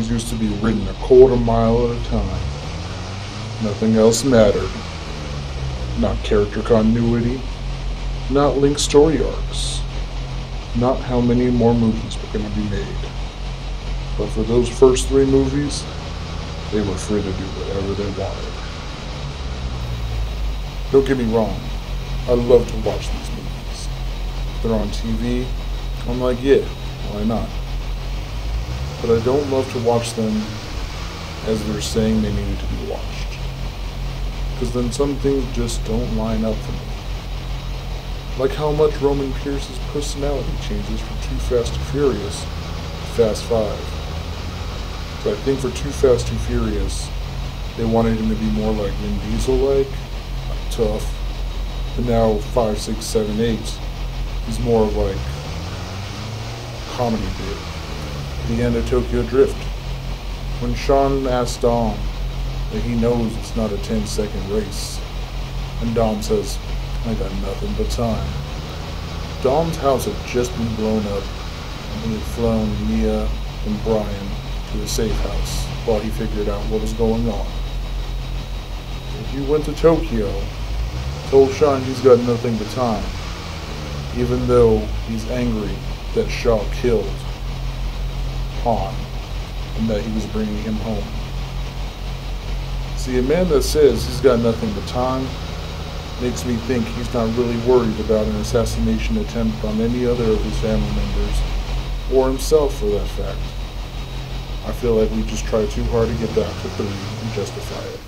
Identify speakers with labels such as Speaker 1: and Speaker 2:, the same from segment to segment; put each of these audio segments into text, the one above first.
Speaker 1: movies used to be written a quarter mile at a time. Nothing else mattered. Not character continuity, not linked story arcs, not how many more movies were going to be made. But for those first 3 movies, they were free to do whatever they wanted. Don't get me wrong, I love to watch these movies. They're on TV, I'm like, yeah, why not? But I don't love to watch them as they're saying they need to be watched. Because then some things just don't line up for me. Like how much Roman Pierce's personality changes from Too Fast, Too Furious to Fast 5. So I think for Too Fast, Too Furious, they wanted him to be more like Vin Diesel-like, tough. But now 5, 6, 7, 8, he's more of like comedy bit. The end of Tokyo Drift, when Sean asked Dom that he knows it's not a 10-second race, and Dom says, I got nothing but time. Dom's house had just been blown up, and he had flown Mia and Brian to a safe house while he figured out what was going on. He went to Tokyo, told Sean he's got nothing but time, even though he's angry that Shaw killed Han and that he was bringing him home. See, a man that says he's got nothing but time makes me think he's not really worried about an assassination attempt on any other of his family members, or himself for that fact. I feel like we just try too hard to get back to 3 and justify it.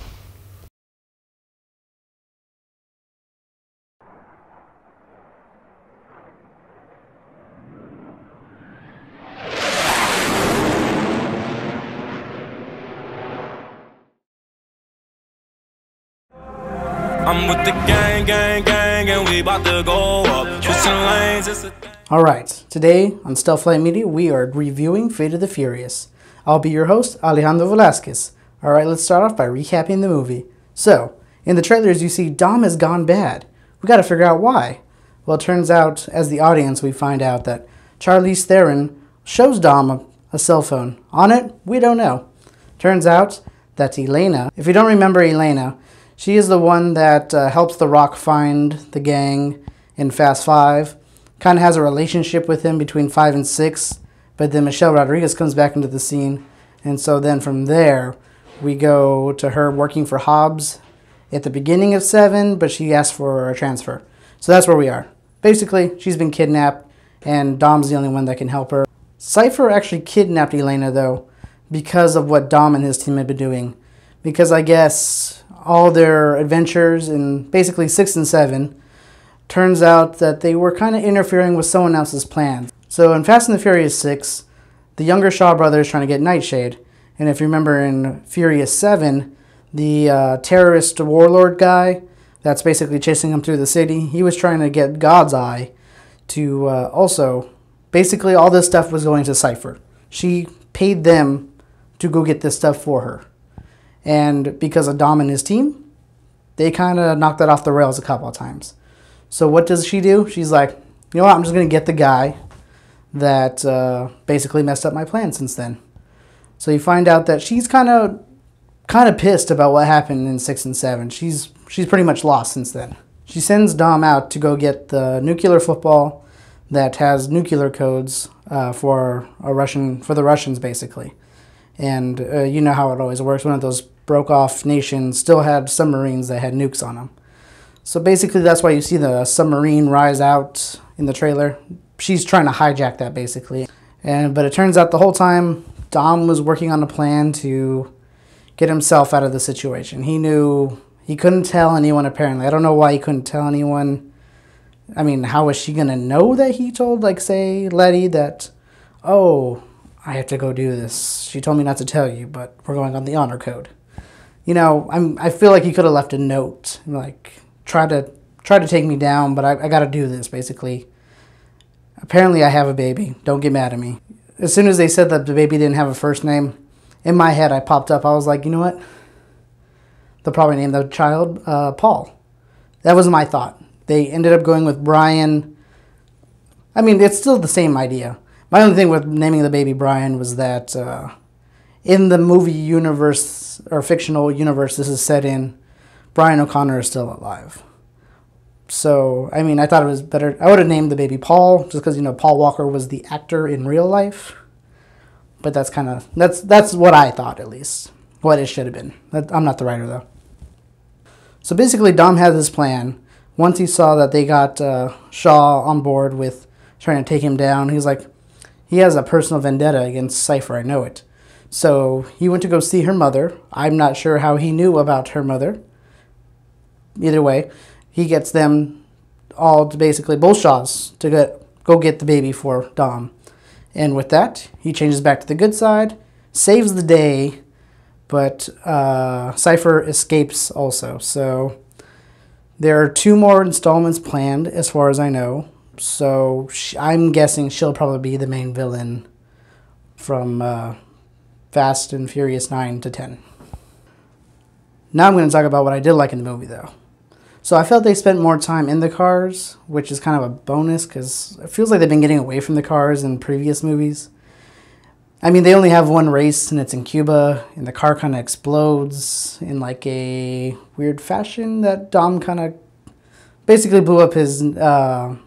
Speaker 2: I'm with the gang, and we about to go up. Switching lanes, it's a thing.
Speaker 3: Alright, today on Stealth Flight Media, we are reviewing Fate of the Furious. I'll be your host, Alexandro Velasquez. Alright, let's start off by recapping the movie. So, in the trailers you see Dom has gone bad. We gotta figure out why. Well, it turns out, as the audience, we find out that Charlize Theron shows Dom a cell phone. On it, we don't know. Turns out that Elena, if you don't remember Elena, she is the one that helps The Rock find the gang in Fast 5. Kind of has a relationship with him between 5 and 6. But then Michelle Rodriguez comes back into the scene. And so then from there, we go to her working for Hobbs at the beginning of 7. But she asks for a transfer. So that's where we are. Basically, she's been kidnapped. And Dom's the only one that can help her. Cypher actually kidnapped Elena, though, because of what Dom and his team had been doing. Because I guess all their adventures in basically 6 and 7, turns out that they were kind of interfering with someone else's plans. So in Fast and the Furious 6, the younger Shaw brothers trying to get Nightshade. And if you remember in Furious 7, the terrorist warlord guy that's basically chasing him through the city, he was trying to get God's Eye to also, basically all this stuff was going to Cypher. She paid them to go get this stuff for her. And because of Dom and his team, they kind of knocked that off the rails a couple of times. So what does she do? She's like, you know what, I'm just going to get the guy that basically messed up my plan since then. So you find out that she's kind of pissed about what happened in 6 and 7. She's pretty much lost since then. She sends Dom out to go get the nuclear football that has nuclear codes for the Russians, basically. And you know how it always works. One of those broke-off nations still had submarines that had nukes on them. So basically that's why you see the submarine rise out in the trailer. She's trying to hijack that, basically. But it turns out the whole time, Dom was working on a plan to get himself out of the situation. He knew he couldn't tell anyone, apparently. I don't know why he couldn't tell anyone. I mean, how was she going to know that he told, like, say, Letty that, oh, I have to go do this. She told me not to tell you, but we're going on the honor code. You know, I feel like he could have left a note, like, try to take me down, but I got to do this, basically. Apparently I have a baby. Don't get mad at me. As soon as they said that the baby didn't have a first name, in my head I popped up. I was like, you know what? They'll probably name the child Paul. That was my thought. They ended up going with Brian. I mean, it's still the same idea. My only thing with naming the baby Brian was that in the movie universe or fictional universe this is set in, Brian O'Connor is still alive. So, I mean, I thought it was better. I would have named the baby Paul, just because, you know, Paul Walker was the actor in real life. But that's kind of, that's what I thought, at least. What it should have been. I'm not the writer, though. So basically, Dom had this plan. Once he saw that they got Shaw on board with trying to take him down, he's like, he has a personal vendetta against Cypher, I know it. So he went to go see her mother. I'm not sure how he knew about her mother. Either way, he gets them all to basically, both Shaws, to go get the baby for Dom. And with that, he changes back to the good side, saves the day, but Cypher escapes also. So there are 2 more installments planned, as far as I know. So I'm guessing she'll probably be the main villain from Fast and Furious 9 to 10. Now I'm going to talk about what I did like in the movie, though. So I felt they spent more time in the cars, which is kind of a bonus because it feels like they've been getting away from the cars in previous movies. I mean, they only have one race, and it's in Cuba, and the car kind of explodes in like a weird fashion that Dom kind of basically blew up his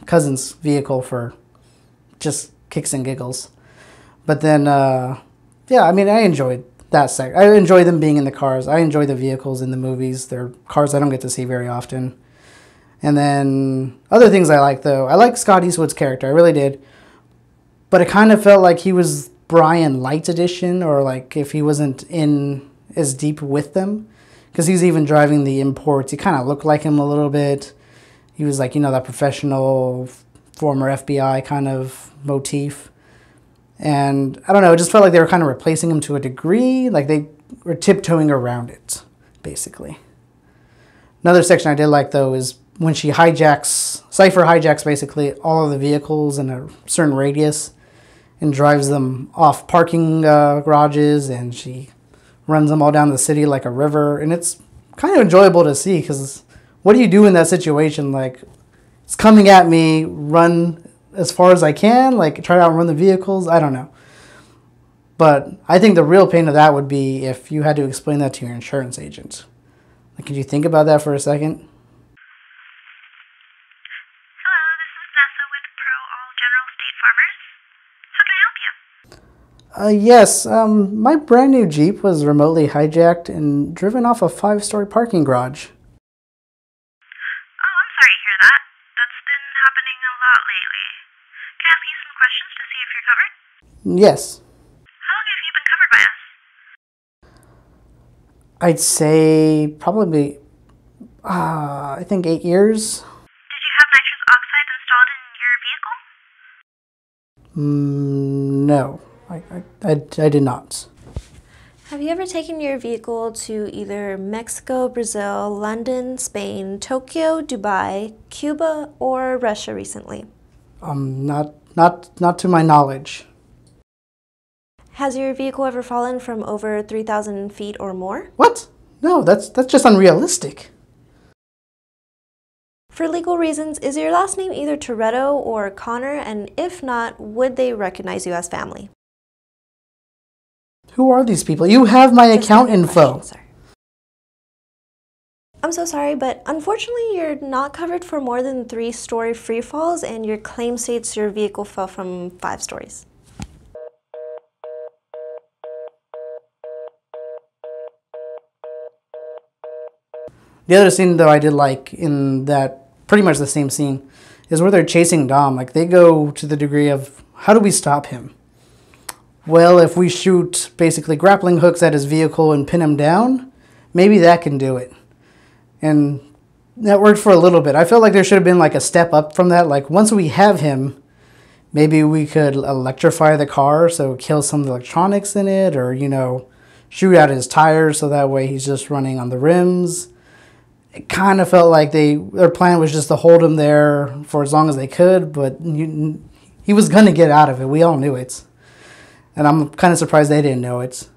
Speaker 3: cousin's vehicle for just kicks and giggles. But then, yeah, I mean, I enjoyed that side. I enjoy them being in the cars. I enjoy the vehicles in the movies. They're cars I don't get to see very often. And then other things I like, though. I like Scott Eastwood's character. I really did. But it kind of felt like he was Brian Light Edition, or like if he wasn't in as deep with them. Because he's even driving the imports. He kind of looked like him a little bit. He was like, you know, that professional former FBI kind of motif. And I don't know, it just felt like they were kind of replacing him to a degree. Like they were tiptoeing around it, basically. Another section I did like, though, is when Cypher hijacks basically all of the vehicles in a certain radius and drives them off parking garages, and she runs them all down the city like a river. And it's kind of enjoyable to see, because what do you do in that situation? Like, it's coming at me, run as far as I can, like try to outrun the vehicles. I don't know. But I think the real pain of that would be if you had to explain that to your insurance agent. Like, could you think about that for a second?
Speaker 4: Hello, this is Vanessa with Pro All General State Farmers. How can I help you?
Speaker 3: Yes, my brand new Jeep was remotely hijacked and driven off a 5-story parking garage.
Speaker 4: Oh, I'm sorry to hear that. That's been happening a lot lately. Can I ask you some questions to see if you're covered?
Speaker 3: Yes.
Speaker 4: How long have you been covered by us?
Speaker 3: I'd say probably, I think 8 years.
Speaker 4: Did you have nitrous oxide installed in your vehicle?
Speaker 3: No, I did not.
Speaker 5: Have you ever taken your vehicle to either Mexico, Brazil, London, Spain, Tokyo, Dubai, Cuba, or Russia recently?
Speaker 3: Not to my knowledge.
Speaker 5: Has your vehicle ever fallen from over 3,000 feet or more?
Speaker 3: What? No, that's just unrealistic.
Speaker 5: For legal reasons, is your last name either Toretto or Connor? And if not, would they recognize you as family?
Speaker 3: Who are these people? You have my account info.
Speaker 5: Question, sir. I'm so sorry, but unfortunately you're not covered for more than 3-story free falls, and your claim states your vehicle fell from 5 stories.
Speaker 3: The other scene, though, I did like in that, pretty much the same scene, is where they're chasing Dom. Like, they go to the degree of, how do we stop him? Well, if we shoot basically grappling hooks at his vehicle and pin him down, maybe that can do it. And that worked for a little bit. I felt like there should have been like a step up from that. Like, once we have him, maybe we could electrify the car so it kills some of the electronics in it, or, you know, shoot out his tires so that way he's just running on the rims. It kind of felt like their plan was just to hold him there for as long as they could, but he was going to get out of it. We all knew it. And I'm kind of surprised they didn't know it.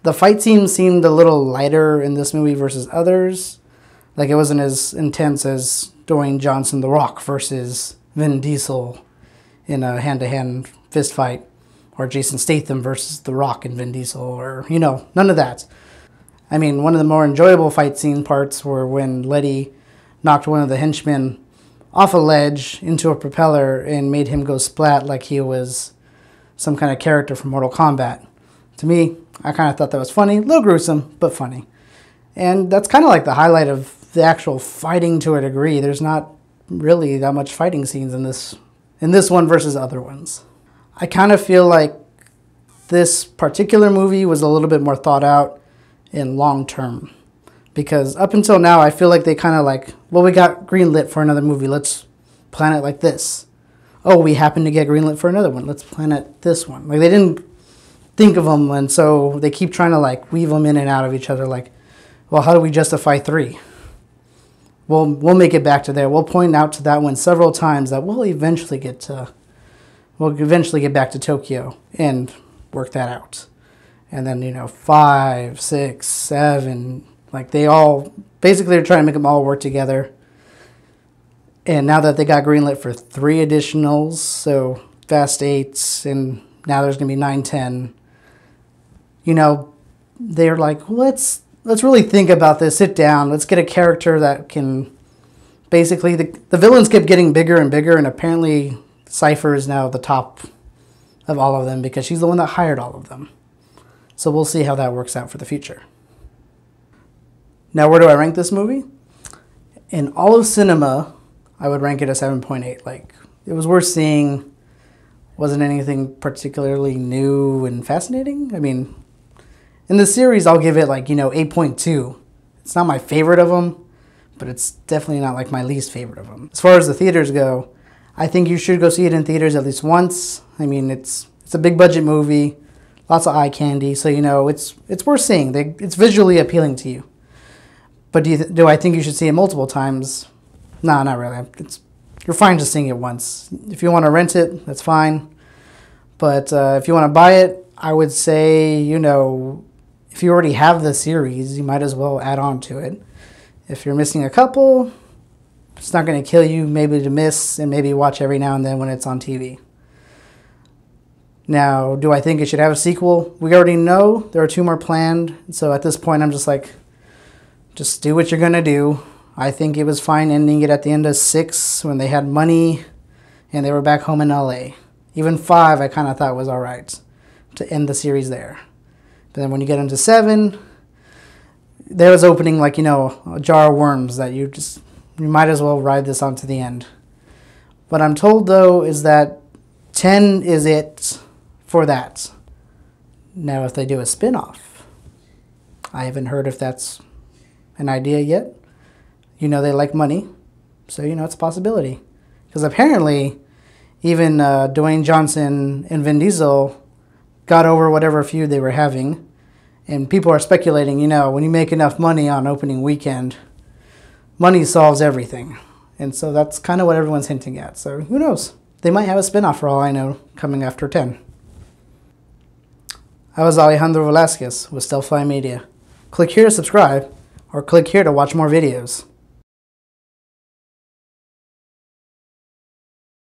Speaker 3: The fight scene seemed a little lighter in this movie versus others. Like, it wasn't as intense as Dwayne Johnson, The Rock, versus Vin Diesel in a hand-to-hand fist fight. or Jason Statham versus The Rock and Vin Diesel, or, you know, none of that. I mean, one of the more enjoyable fight scene parts were when Letty knocked one of the henchmen off a ledge into a propeller and made him go splat like he was some kind of character from Mortal Kombat. To me, I kind of thought that was funny. A little gruesome, but funny. And that's kind of like the highlight of the actual fighting to a degree. There's not really that much fighting scenes in this one versus other ones. I kind of feel like this particular movie was a little bit more thought out and long term. Because up until now, I feel like they kind of like, well, we got greenlit for another movie. Let's plan it like this. Oh, we happen to get greenlit for another one. Let's plan it this one. Like, they didn't think of them, and so they keep trying to like weave them in and out of each other. Like, well, how do we justify 3? We'll make it back to there. We'll point out to that one several times that we'll eventually get back to Tokyo and work that out. And then, you know, 5, 6, 7, like they all, basically they're trying to make them all work together. And now that they got greenlit for 3 additionals, so Fast 8, and now there's going to be 9, 10, you know, they're like, let's really think about this, sit down, let's get a character that can, basically, the villains kept getting bigger and bigger, and apparently Cypher is now the top of all of them because she's the one that hired all of them. So we'll see how that works out for the future. Now, where do I rank this movie? In all of cinema, I would rank it a 7.8. Like, it was worth seeing. Wasn't anything particularly new and fascinating. I mean, in the series, I'll give it like, you know, 8.2. It's not my favorite of them, but it's definitely not like my least favorite of them. As far as the theaters go, I think you should go see it in theaters at least once. I mean, it's a big budget movie, lots of eye candy, so, you know, it's worth seeing. It's visually appealing to you. But do I think you should see it multiple times? No, not really. You're fine just seeing it once. If you want to rent it, that's fine. But if you want to buy it, I would say, you know, if you already have the series, you might as well add on to it. If you're missing a couple, it's not going to kill you maybe to miss and maybe watch every now and then when it's on TV. Now, do I think it should have a sequel? We already know there are 2 more planned. So at this point, I'm just like, just do what you're going to do. I think it was fine ending it at the end of 6 when they had money and they were back home in LA. Even 5 I kind of thought was all right to end the series there. But then when you get into 7, there was opening like, you know, a jar of worms that you might as well ride this on to the end. What I'm told, though, is that 10 is it for that. Now, if they do a spin-off, I haven't heard if that's an idea yet. You know they like money, so you know it's a possibility. Because apparently, even Dwayne Johnson and Vin Diesel got over whatever feud they were having. And people are speculating, you know, when you make enough money on opening weekend, money solves everything. And so that's kind of what everyone's hinting at. So who knows? They might have a spin-off for all I know coming after 10. I was Alexandro Velasquez with Stealthfly Media. Click here to subscribe, or click here to watch more videos.